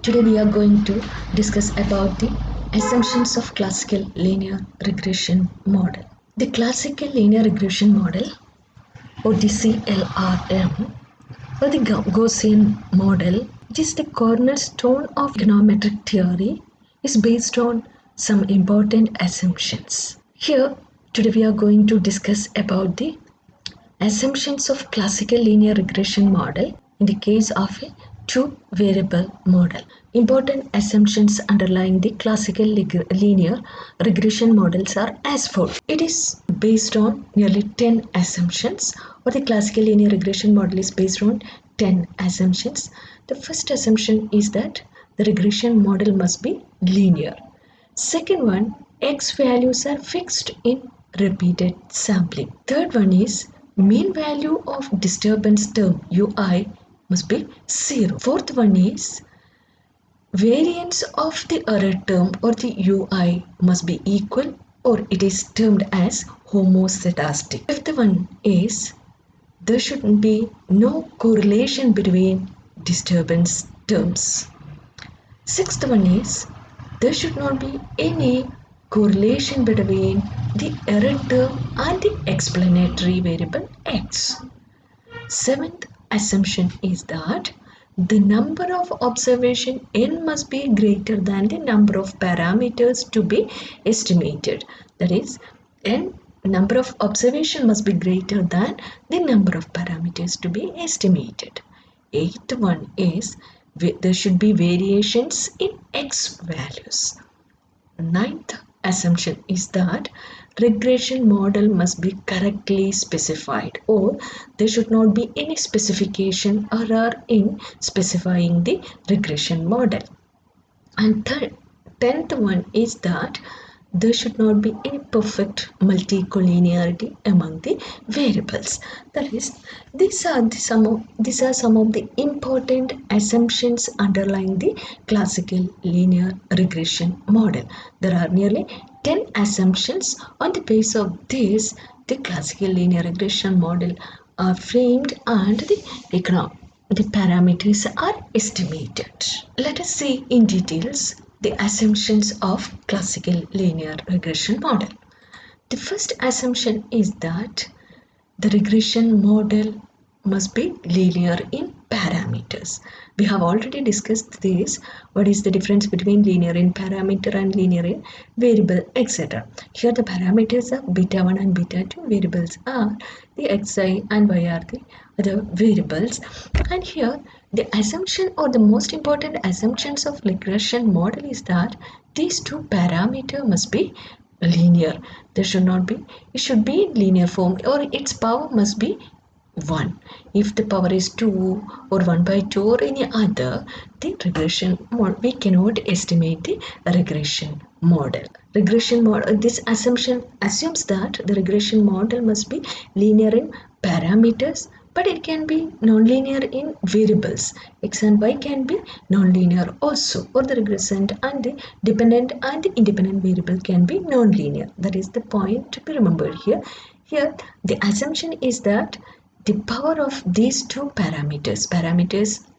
Today we are going to discuss about the assumptions of classical linear regression model. The classical linear regression model, or the CLRM, or the Gaussian model, which is the cornerstone of econometric theory, is based on some important assumptions. Here today we are going to discuss about the assumptions of classical linear regression model in the case of a two variable model. Important assumptions underlying the classical linear regression models are as follows. It is based on nearly 10 assumptions, or the classical linear regression model is based on 10 assumptions. The first assumption is that the regression model must be linear. Second one, x values are fixed in repeated sampling. Third one is mean value of disturbance term ui must be 0. Fourth one is variance of the error term or the ui must be equal, or it is termed as homocetastic. Fifth one is there should be no correlation between disturbance terms. Sixth one is there should not be any correlation between the error term and the explanatory variable x. Seventh assumption is that the number of observation n must be greater than the number of parameters to be estimated. That is, n number of observation must be greater than the number of parameters to be estimated. Eighth one is there should be variations in x values. Ninth assumption is that regression model must be correctly specified, or there should not be any specification error in specifying the regression model. And tenth one is that there should not be any perfect multicollinearity among the variables. That is, these are some of the important assumptions underlying the classical linear regression model. There are nearly 10 assumptions. On the basis of this, the classical linear regression model are framed and the parameters are estimated. Let us see in details the assumptions of classical linear regression model. The first assumption is that the regression model must be linear in parameters. We have already discussed this. What is the difference between linear in parameter and linear in variable, etc. Here the parameters are beta 1 and beta 2. Variables are the xi and y are the other variables. And here the assumption, or the most important assumptions of regression model, is that these two parameters must be linear. There should not be, it should be linear form, or its power must be 1. If the power is 2 or 1 by 2 or any other, the regression model, we cannot estimate the regression model. Regression model, this assumption assumes that the regression model must be linear in parameters, but it can be nonlinear in variables. X and y can be nonlinear also, or the regressant and the dependent and the independent variable can be nonlinear. That is the point to be remembered here. Here the assumption is that the power of these two parameters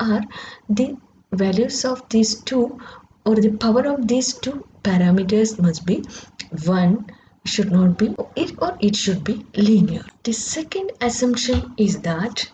are the values of these two, or the power of these two parameters must be 1, should not be it, or it should be linear. The second assumption is that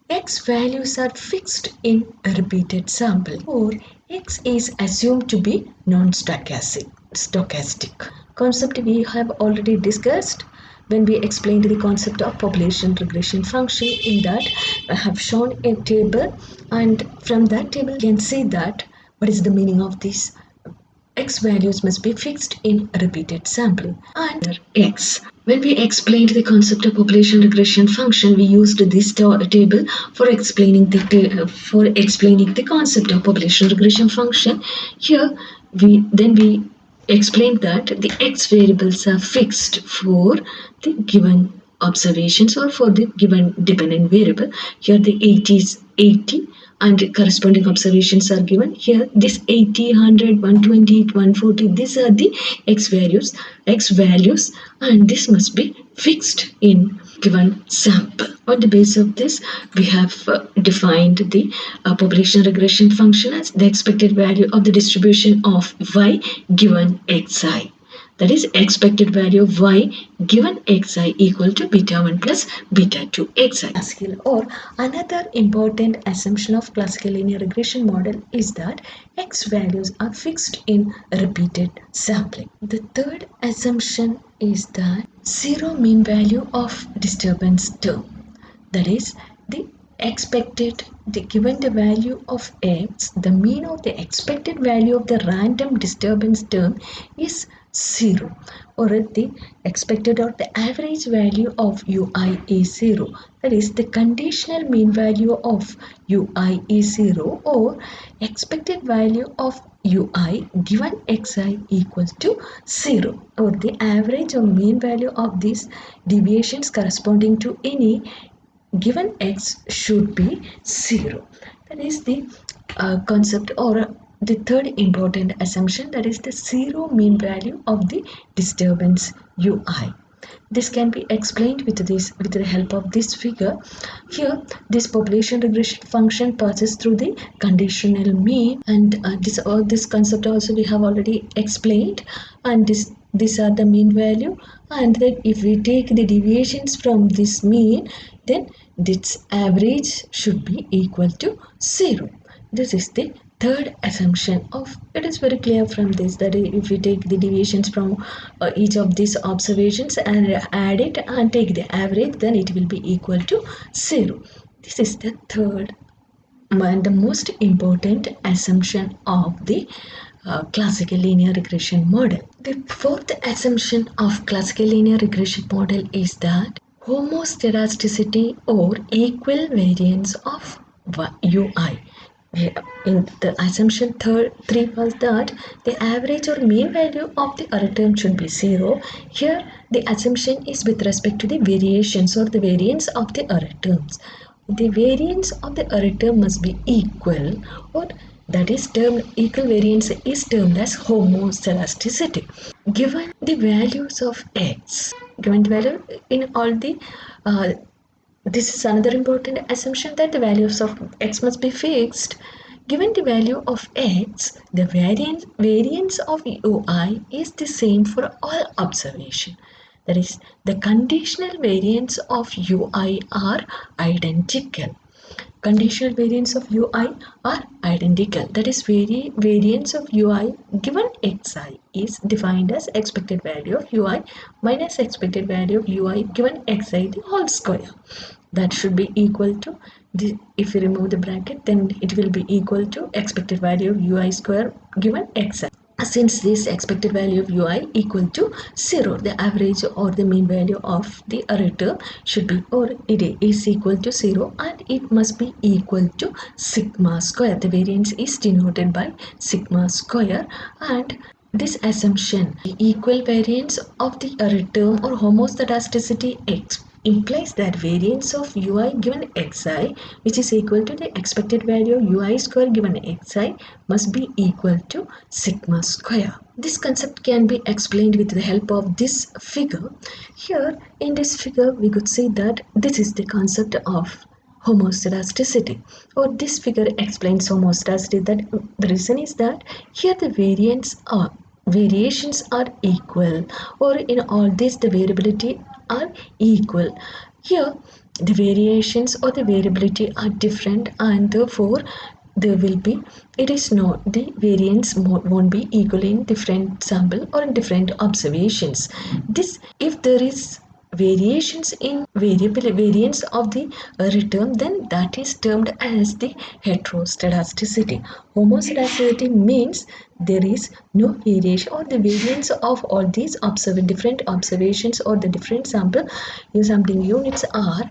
x values are fixed in a repeated sample, or x is assumed to be non-stochastic. Concept we have already discussed when we explained the concept of population regression function. In that I have shown a table, and from that table you can see that what is the meaning of this. X values must be fixed in repeated sampling. And x, when we explained the concept of population regression function, we used this table for explaining the concept of population regression function. Here we explained that the x variables are fixed for the given observations or for the given dependent variable. Here the 80 is 80 and corresponding observations are given. Here this 80, 100, 120, 140, these are the x values, and this must be fixed in given sample. On the basis of this, we have defined the population regression function as the expected value of the distribution of y given xi. That is expected value of y given xi equal to beta 1 plus beta 2 xi. Classical or another important assumption of classical linear regression model is that x values are fixed in repeated sampling. The third assumption is that zero mean value of disturbance term. That is the given the value of x, the mean of the expected value of the random disturbance term is 0, or the expected or the average value of ui is 0. That is the conditional mean value of ui is 0, or expected value of ui given xi equals to 0, or the average or mean value of these deviations corresponding to any given x should be 0. That is the concept or the third important assumption, that is the zero mean value of the disturbance ui. This can be explained with the help of this figure. Here, this population regression function passes through the conditional mean, and this concept also we have already explained. And these are the mean value, and then if we take the deviations from this mean, then this average should be equal to 0. This is the third assumption of it. Is very clear from this that if we take the deviations from each of these observations and add it and take the average, then it will be equal to 0. This is the third and the most important assumption of the classical linear regression model. The fourth assumption of classical linear regression model is that homoscedasticity or equal variance of ui. In the assumption 3 was that the average or mean value of the error term should be 0. Here the assumption is with respect to the variations or the variance of the error terms. The variance of the error term must be equal, or that is termed equal variance is termed as homoscedasticity. Given the values of x, given the value in all the this is another important assumption, that the values of x must be fixed. Given the value of x, the variance of ui is the same for all observation. That is, the conditional variance of ui are identical. Conditional variance of ui are identical. That is, variance of ui given xi is defined as expected value of ui minus expected value of ui given xi the whole square. That should be equal to if we remove the bracket, then it will be equal to expected value of ui square given xi. Since this expected value of ui equal to 0, the average or the mean value of the error term should be, or it is equal to 0, and it must be equal to sigma square. The variance is denoted by sigma square, and this assumption, the equal variance of the error term or homoscedasticity x, implies that variance of ui given xi, which is equal to the expected value of ui square given xi, must be equal to sigma square. This concept can be explained with the help of this figure. Here in this figure we could see that this is the concept of homoscedasticity, or this figure explains homoscedasticity. That the reason is that here the variations are equal, or in all this the variability are equal. Here the variations or the variability are different, and therefore there will be, it is not, the variance won't be equal in different sample or in different observations. This, if there is variations in variance of the return, then that is termed as the heteroscedasticity. Homoscedasticity means there is no variation, or the variance of all these different observations or the different sampling units are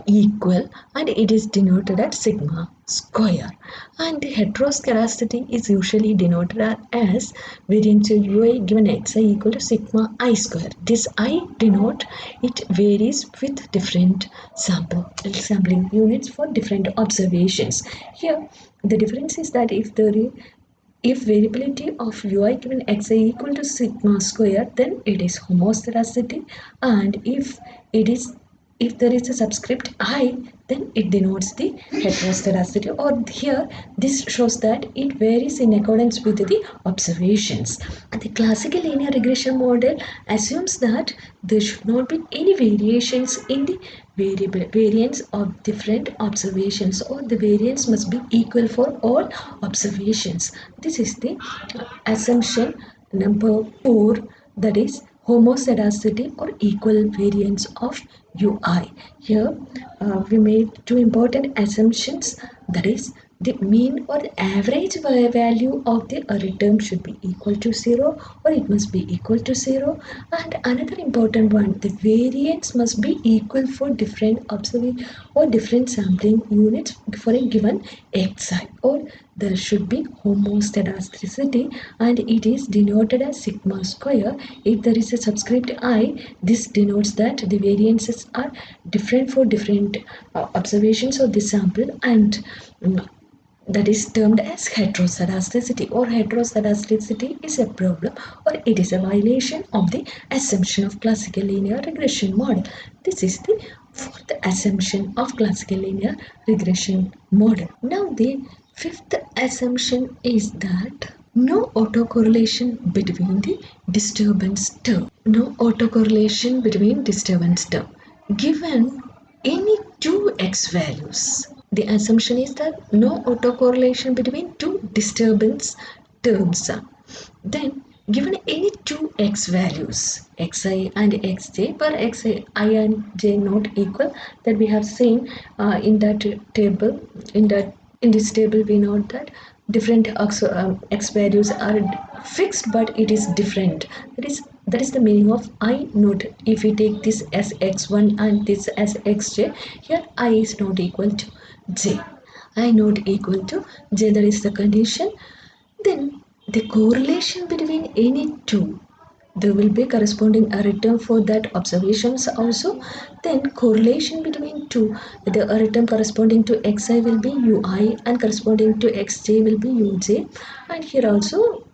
equal, and it is denoted as sigma square. And the heteroscedasticity is usually denoted as variance of ui given xi equal to sigma I square. This I denote it varies with different sampling units for different observations. Here the difference is that if variability of ui given xi equal to sigma square, then it is homoscedasticity, and if it is if there is a subscript I, then it denotes the heteroscedasticity, or here this shows that it varies in accordance with the observations. And the classical linear regression model assumes that there should not be any variations in the variance of different observations, or the variance must be equal for all observations. This is the assumption number 4, that is homoscedasticity or equal variance of UI. Here we made two important assumptions, that is the mean or the average value of the array term should be equal to 0, or it must be equal to 0, and another important one, the variance must be equal for different observation or different sampling units for a given xi, or there should be homoscedasticity, and it is denoted as sigma square. If there is a subscript I, this denotes that the variances are different for different observations of the sample, and that is termed as heteroscedasticity, or heteroscedasticity is a problem, or it is a violation of the assumption of classical linear regression model. This is the fourth assumption of classical linear regression model. Now the fifth assumption is that no autocorrelation between the disturbance term. No autocorrelation between disturbance term. Given any two x values, the assumption is that no autocorrelation between two disturbance terms. Then given any two x values, xi and xj, per xi and j not equal, that we have seen in that table. In this table we note that different x values are fixed, but it is different. That is the meaning of I not. If we take this as x1 and this as xj, here I is not equal to j. I not equal to j, that is the condition. Then the correlation between any two, there will be corresponding a return for that observations also. Then correlation between two, the return corresponding to xi will be ui and corresponding to xj will be uj, and here also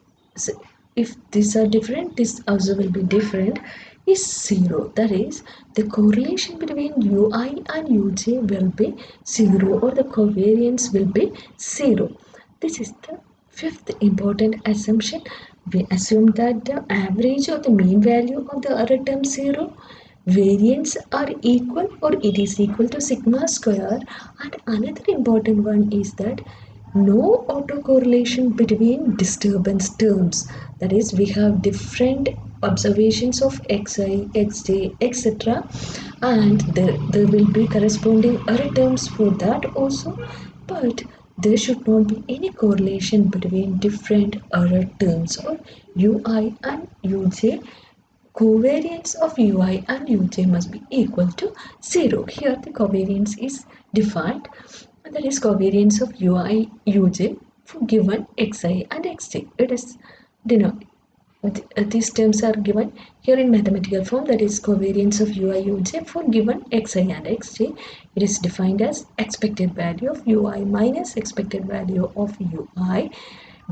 if these are different, this also will be different, is 0. That is, the correlation between ui and uj will be 0, or the covariance will be 0. This is the fifth important assumption. We assume that the average or the mean value of the error term 0, variance are equal, or it is equal to sigma square. And another important one is that no autocorrelation between disturbance terms. That is, we have different observations of xi, xj, etc., and there will be corresponding error terms for that also, but there should not be any correlation between different error terms, or ui and uj. Covariance of ui and uj must be equal to 0. Here the covariance is defined, and that is covariance of ui uj for given xi and xj. It is denoted. These terms are given here in mathematical form, that is covariance of ui uj for given xi and xj. It is defined as expected value of ui minus expected value of ui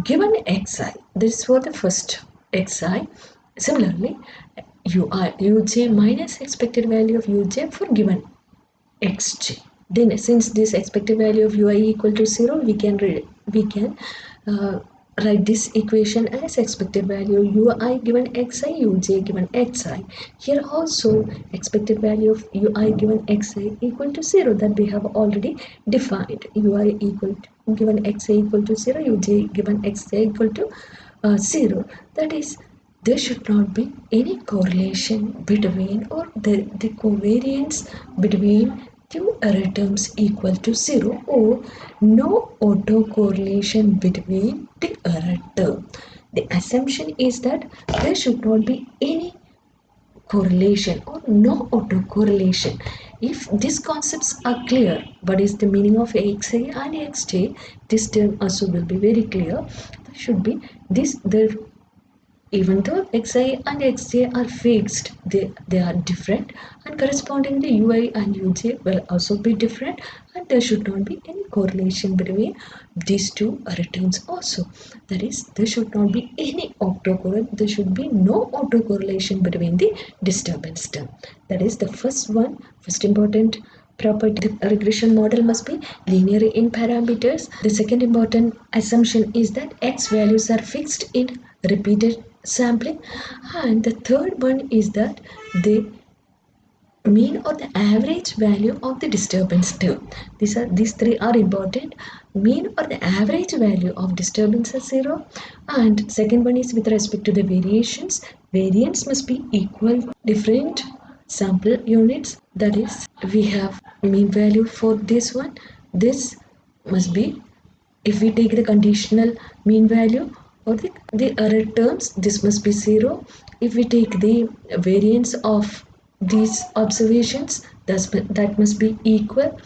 given xi. This is for the first xi. Similarly, uj minus expected value of uj for given xj. Then since this expected value of ui equal to 0, we can uh, write this equation as expected value ui given xi, uj given xi. Here also expected value of ui given xi equal to 0, that we have already defined. Ui equal to given xi equal to 0, uj given xi equal to 0. That is, there should not be any correlation between, or the covariance between two error terms equal to 0, or no autocorrelation between the error term. The assumption is that there should not be any correlation or no autocorrelation. If these concepts are clear, what is the meaning of xi and xj, this term also will be very clear. There should be this there Even though xi and xj are fixed, they are different, and correspondingly ui and uj will also be different, and there should not be any correlation between these two returns also. That is, there should not be any autocorrelation, there should be no autocorrelation between the disturbance term. That is the first important property. The regression model must be linear in parameters. The second important assumption is that x values are fixed in repeated sampling, and the third one is that the mean or the average value of the disturbance term. These three are important. Mean or the average value of disturbance is 0, and second one is with respect to the variations. Variance must be equal different sample units. That is, we have mean value for this one. This must be, if we take the conditional mean value or the error terms, this must be 0. If we take the variance of these observations, that must be equal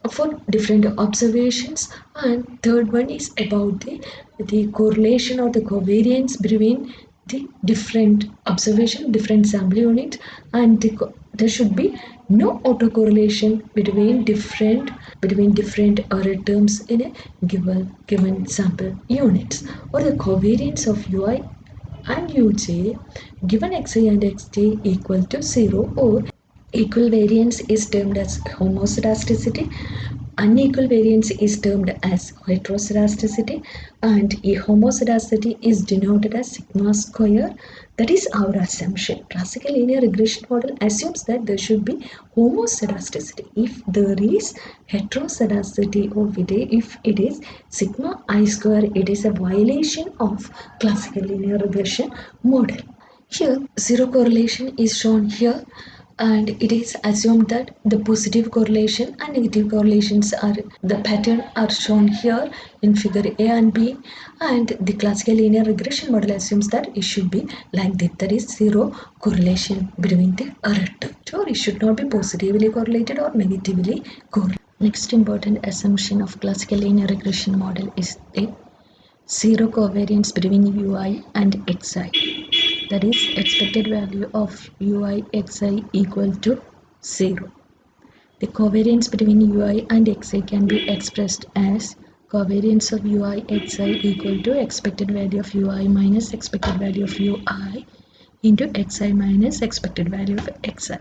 for different observations. And third one is about the correlation or the covariance between the different observation, different sample units, and there should be no autocorrelation between different error terms in a given sample units, or the covariance of ui and uj given xi and xj equal to 0, or equal variance is termed as homoscedasticity, unequal variance is termed as heteroscedasticity, and a homoscedasticity is denoted as sigma square. That is our assumption. Classical linear regression model assumes that there should be homoscedasticity. If there is heteroscedasticity, or if it is sigma I square, it is a violation of classical linear regression model. Here, zero correlation is shown here, and it is assumed that the positive correlation and negative correlations are the pattern are shown here in figure A and B, and the classical linear regression model assumes that it should be like this. There is zero correlation between the error terms, or it should not be positively correlated or negatively correlated. Next important assumption of classical linear regression model is a zero covariance between ui and xi. That is, expected value of ui xi equal to 0. The covariance between ui and xi can be expressed as covariance of ui xi equal to expected value of ui minus expected value of ui into xi minus expected value of xi.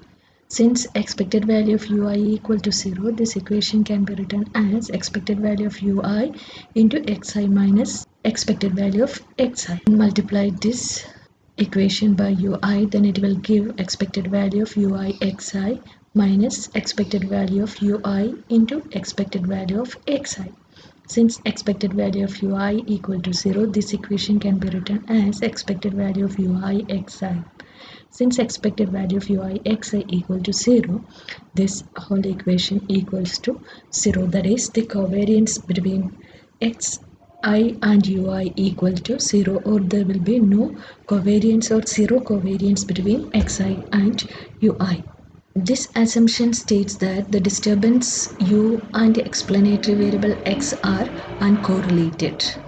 Since expected value of ui equal to 0, this equation can be written as expected value of ui into xi minus expected value of xi. Multiply this equation by ui, then it will give expected value of ui xi minus expected value of ui into expected value of xi. Since expected value of ui equal to 0, this equation can be written as expected value of ui xi. Since expected value of ui xi equal to 0, this whole equation equals to 0. That is, the covariance between xi and ui equal to 0, or there will be no covariance or zero covariance between xi and ui. This assumption states that the disturbance u and the explanatory variable x are uncorrelated.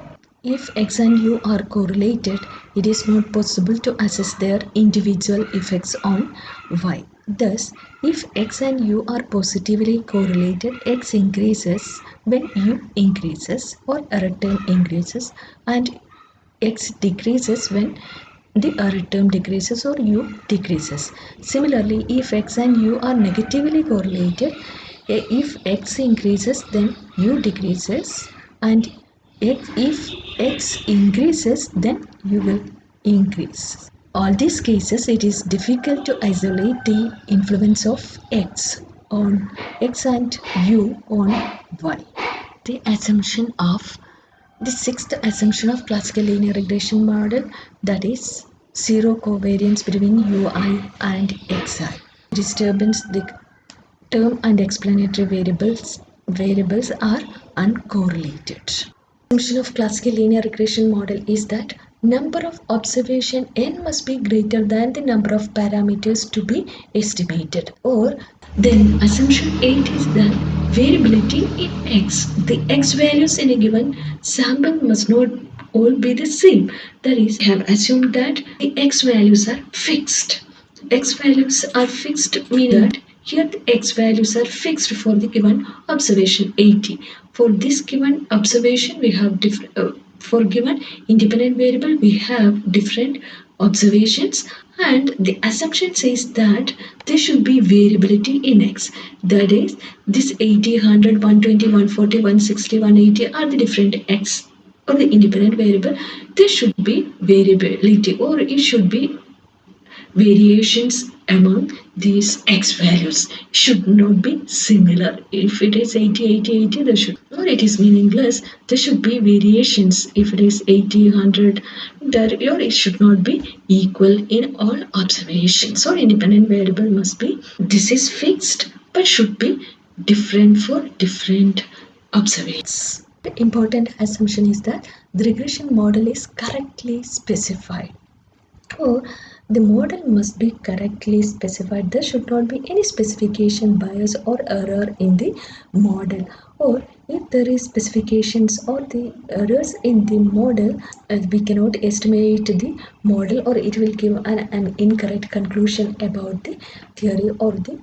If x and u are correlated, it is not possible to assess their individual effects on y. Thus, if x and u are positively correlated, x increases when u increases or error term increases, and x decreases when the error term decreases or u decreases. Similarly, if x and u are negatively correlated, if x increases then u decreases, and if x increases then u will increase. All these cases, it is difficult to isolate the influence of x and u on y. The sixth assumption of classical linear regression model, that is zero covariance between ui and xi. Disturbance, the term and explanatory variables are uncorrelated. Assumption of classical linear regression model is that number of observation n must be greater than the number of parameters to be estimated. Or then assumption 8 is that variability in x, the x values in a given sample must not all be the same. That is, we have assumed that the x values are fixed. X values are fixed meaning that here the x values are fixed for the given observation 80. For this given observation we have different for given independent variable we have different observations, and the assumption says that there should be variability in x. That is, this 80, 100, 120, 140, 160, 180 are the different x or the independent variable. There should be variability, or it should be variations among these x values should not be similar. If it is 80, 80, 80, there should, or it is meaningless. There should be variations. If it is 80, 100, that or it should not be equal in all observations. So independent variable must be, this is fixed but should be different for different observations. The important assumption is that the regression model is correctly specified. So the model must be correctly specified. There should not be any specification bias or error in the model. Or if there is specifications or the errors in the model, we cannot estimate the model, or it will give an incorrect conclusion about the theory or the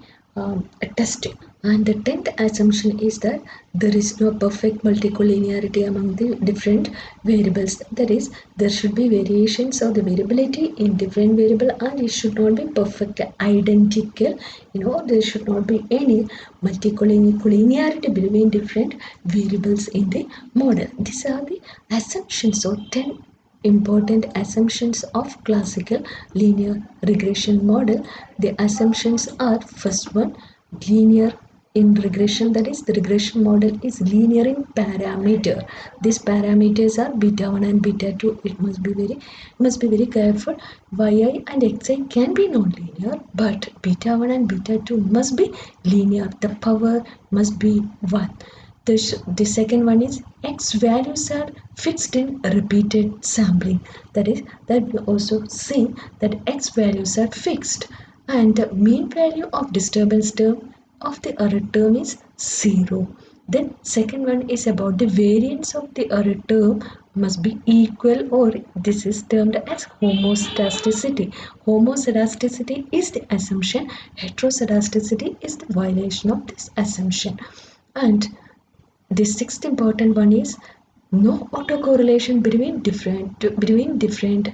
testing. And the 10th assumption is that there is no perfect multicollinearity among the different variables. That is, there should be variations of the variability in different variable, and it should not be perfect identical. There should not be any multicollinearity between different variables in the model. These are the assumptions, so 10 important assumptions of classical linear regression model. The assumptions are: first one, linear in regression, that is, the regression model is linear in parameter. These parameters are beta 1 and beta 2. It must be very careful. Yi and xi can be non-linear, but beta 1 and beta 2 must be linear. The power must be 1. The second one is x values are fixed in repeated sampling. That is, that we also see that x values are fixed, and the mean value of disturbance term of the error term is 0. Then second one is about the variance of the error term must be equal, or this is termed as homoscedasticity. Homoscedasticity is the assumption. Heteroscedasticity is the violation of this assumption. And the sixth important one is no autocorrelation between different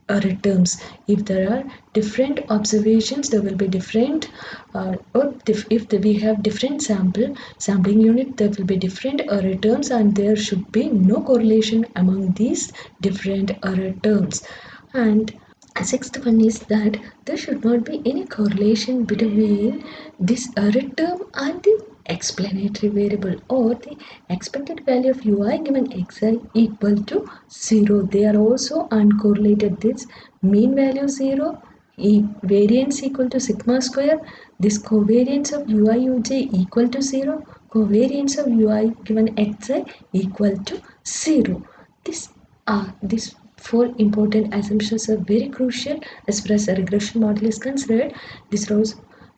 error terms. If there are different observations, there will be different we have different sampling unit, there will be different error terms, and there should be no correlation among these different error terms. And sixth one is that there should not be any correlation between this error term and the explanatory variable, or the expected value of ui given xi equal to 0. They are also uncorrelated. This mean value 0, variance equal to sigma square, this covariance of ui uj equal to 0, covariance of ui given xi equal to 0. These four important assumptions are very crucial as far as a regression model is considered. This was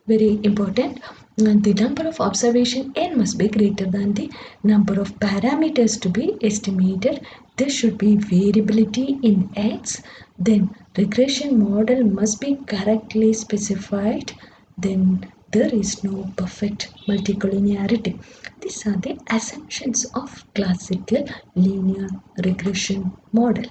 very important. The number of observation n must be greater than the number of parameters to be estimated. There should be variability in x. Then regression model must be correctly specified. Then there is no perfect multicollinearity. These are the assumptions of classical linear regression model.